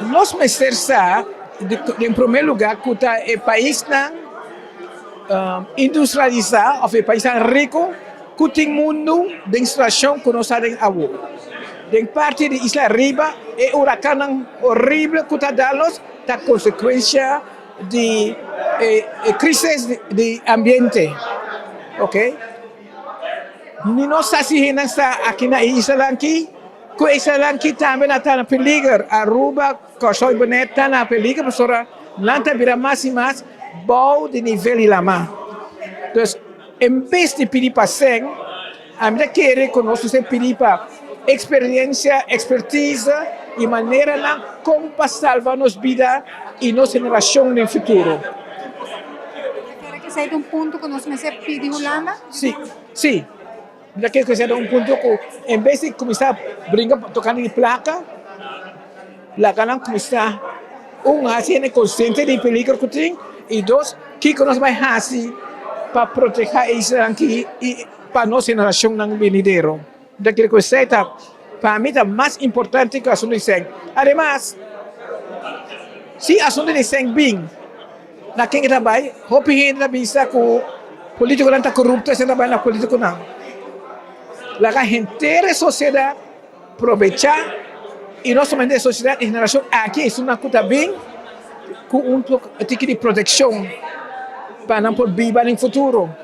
nós mestersa, em primeiro lugar, que o país não industrializado, ou o país rico, que tem mundo de instalação que nós temos agora. De parte de Isla Riba, é huracán horrível que está dando a consequência de crise de ambiente. Ok? Ni nós estamos aqui na Isla aqui, que a Isla aqui também está na peligro. Aruba, Coxói Bonito está na peligro, porque Lanta vira mais e mais bom de nível de lama. Então, em vez de pedir para 100, a minha querer conosco se pedir para experiência, expertise e maneira na como salvar nossa vida e nossa geração no futuro. ¿Quiere que sea un punto que nos me se pide Holanda? Sim, sim. Já que seja ponto que, em vez de começar a brincar, tocando de placa não começar, assim, é consciente do perigo que tem, e dois, que nós vai fazer para proteger isso aqui e para nossa geração no venidero. Daquele que seja, para mim, é mais importante que o assunto de sangue. Además, se o assunto de sangue bem, na quem trabalha, o que vista que o político não está corrupto, se trabalha na política não. La gente da sociedade aproveitar e não somente a sociedade, a geração aqui é uma coisa bem com tipo de proteção para não poder viver no futuro.